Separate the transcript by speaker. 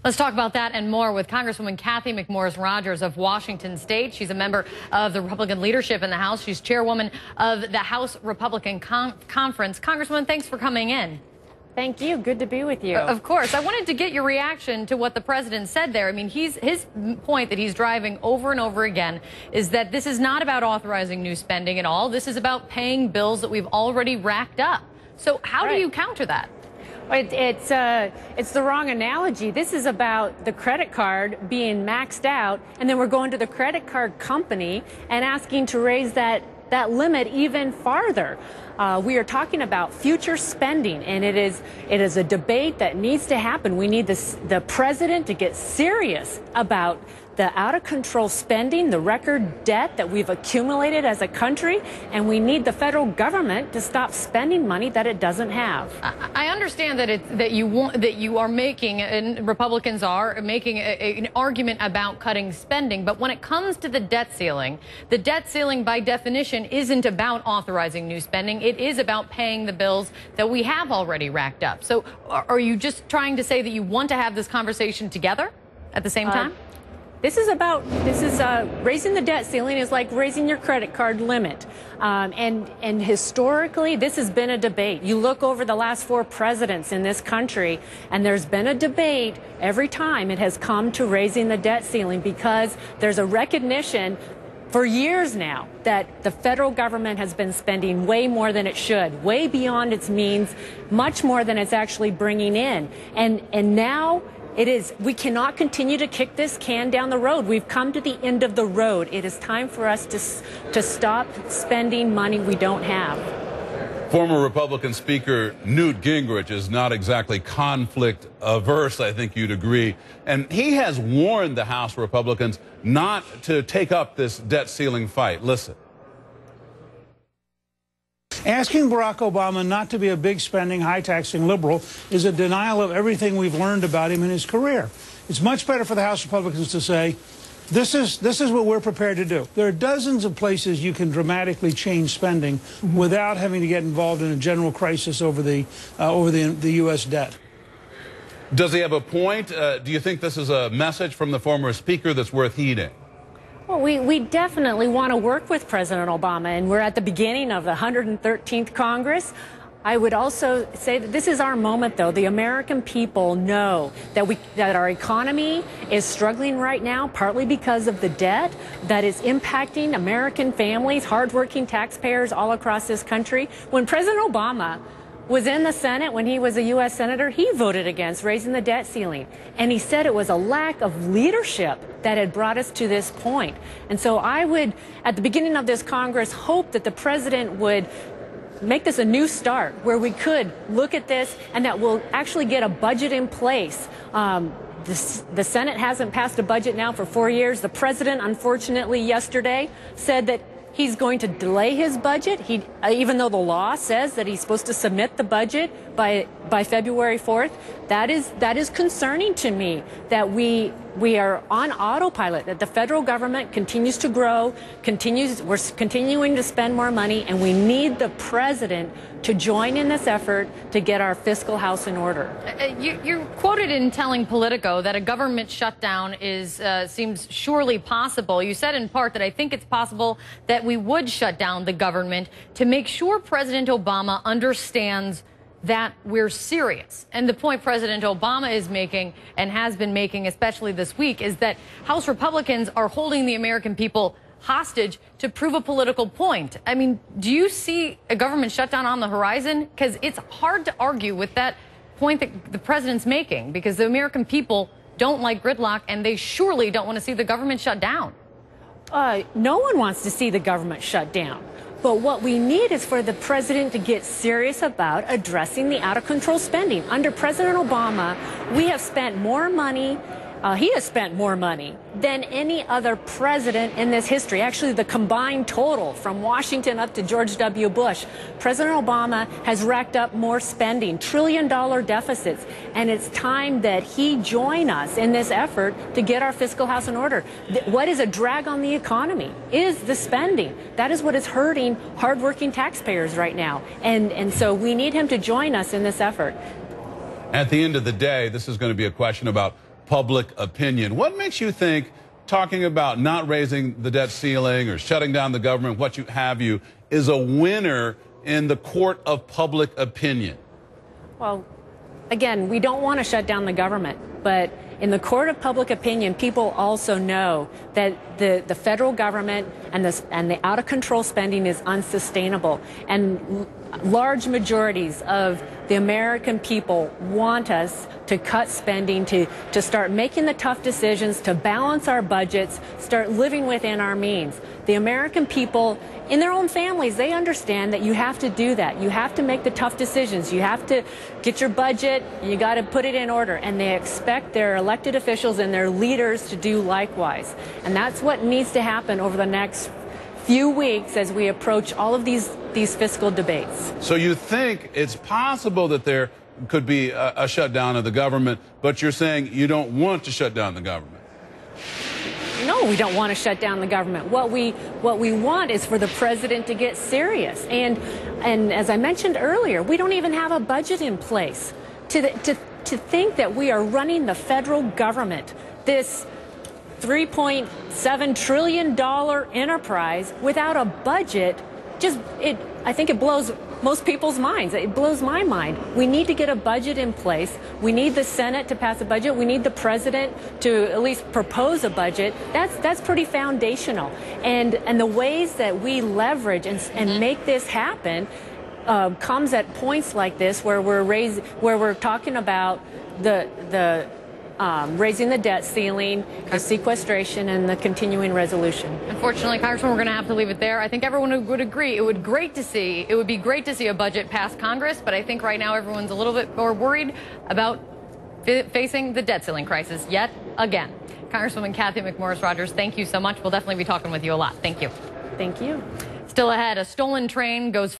Speaker 1: Let's talk about that and more with Congresswoman Kathy McMorris Rodgers of Washington State. She's a member of the Republican leadership in the House. She's chairwoman of the House Republican Conference. Congresswoman, thanks for coming in.
Speaker 2: Thank you. Good to be with you.
Speaker 1: Of course. I wanted to get your reaction to what the president said there. I mean, his point that he's driving over and over again is that this is not about authorizing new spending at all. This is about paying bills that we've already racked up. So how do you counter that?
Speaker 2: It's the wrong analogy. This is about the credit card being maxed out, and then we're going to the credit card company and asking to raise that limit even farther. We are talking about future spending, and it is a debate that needs to happen. We need the president to get serious about the out-of-control spending, the record debt that we've accumulated as a country, and we need the federal government to stop spending money that it doesn't have.
Speaker 1: I understand that you are making, and Republicans are making an argument about cutting spending, but when it comes to the debt ceiling by definition isn't about authorizing new spending. It is about paying the bills that we have already racked up. So are you just trying to say that you want to have this conversation together at the same time?
Speaker 2: This is raising the debt ceiling is like raising your credit card limit. And historically, this has been a debate. You look over the last 4 presidents in this country, and there's been a debate every time it has come to raising the debt ceiling because there's a recognition for years now that the federal government has been spending way more than it should, way beyond its means, much more than it's actually bringing in. And now we cannot continue to kick this can down the road. We've come to the end of the road. It is time for us to stop spending money we don't have.
Speaker 3: Former Republican Speaker Newt Gingrich is not exactly conflict averse, I think you'd agree. And he has warned the House Republicans not to take up this debt ceiling fight. Listen.
Speaker 4: Asking Barack Obama not to be a big spending, high taxing liberal is a denial of everything we've learned about him in his career. It's much better for the House Republicans to say, this is what we're prepared to do. There are dozens of places you can dramatically change spending without having to get involved in a general crisis over the U.S. debt.
Speaker 3: Does he have a point? Do you think this is a message from the former speaker that's worth heeding?
Speaker 2: Well, we definitely want to work with President Obama, and we're at the beginning of the 113th Congress. I would also say that this is our moment, though. The American people know that our economy is struggling right now, partly because of the debt that is impacting American families, hardworking taxpayers all across this country. When President Obama was in the Senate, when he was a U.S. Senator, he voted against raising the debt ceiling. And he said it was a lack of leadership that had brought us to this point. And so I would, at the beginning of this Congress, hope that the president would make this a new start where we could look at this and that we'll actually get a budget in place. The Senate hasn't passed a budget now for 4 years. The president, unfortunately, yesterday said that he's going to delay his budget. Even though the law says that he's supposed to submit the budget by February 4th, that is concerning to me that we are on autopilot, that the federal government continues to grow, we're continuing to spend more money, and we need the president to join in this effort to get our fiscal house in order.
Speaker 1: You're quoted in telling Politico that a government shutdown seems surely possible. You said in part that I think it's possible that we would shut down the government to make sure President Obama understands that we're serious. And the point President Obama is making and has been making, especially this week, is that House Republicans are holding the American people hostage to prove a political point. I mean, do you see a government shutdown on the horizon? Because it's hard to argue with that point that the president's making, because the American people don't like gridlock, and they surely don't want to see the government shut down.
Speaker 2: No one wants to see the government shut down. But what we need is for the president to get serious about addressing the out-of-control spending. Under President Obama, we have spent more money. He has spent more money than any other president in this history. Actually, the combined total from Washington up to George W. Bush, President Obama has racked up more spending, trillion-dollar deficits, and it's time that he join us in this effort to get our fiscal house in order. What is a drag on the economy is the spending. That is what is hurting hardworking taxpayers right now, and so we need him to join us in this effort.
Speaker 3: At the end of the day, this is going to be a question about public opinion. What makes you think talking about not raising the debt ceiling or shutting down the government, what you have you, is a winner in the court of public opinion?
Speaker 2: Well, again, we don't want to shut down the government, but in the court of public opinion, people also know that the federal government and the out-of-control spending is unsustainable. And large majorities of the American people want us to cut spending, to start making the tough decisions, to balance our budgets, start living within our means. The American people, in their own families, they understand that you have to do that. You have to make the tough decisions. You have to get your budget, you got to put it in order. And they expect their elected officials and their leaders to do likewise. And that's what needs to happen over the next few weeks as we approach all of these fiscal debates.
Speaker 3: So you think it's possible that there could be a shutdown of the government, but you're saying you don't want to shut down the government?
Speaker 2: No, we don't want to shut down the government. What we want is for the president to get serious. And as I mentioned earlier, we don't even have a budget in place. To think that we are running the federal government, this $3.7 trillion enterprise, without a budget, I think it blows most people's minds. It blows my mind. We need to get a budget in place. We need the Senate to pass a budget. We need the president to at least propose a budget. That's pretty foundational. And the ways that we leverage and make this happen comes at points like this where we're talking about raising the debt ceiling, the sequestration, and the continuing resolution.
Speaker 1: Unfortunately, Congressman, we're going to have to leave it there. I think everyone would agree it would be great to see a budget pass Congress, but I think right now everyone's a little bit more worried about facing the debt ceiling crisis yet again. Congresswoman Cathy McMorris Rodgers, thank you so much. We'll definitely be talking with you a lot. Thank you.
Speaker 2: Thank you.
Speaker 1: Still ahead, a stolen train goes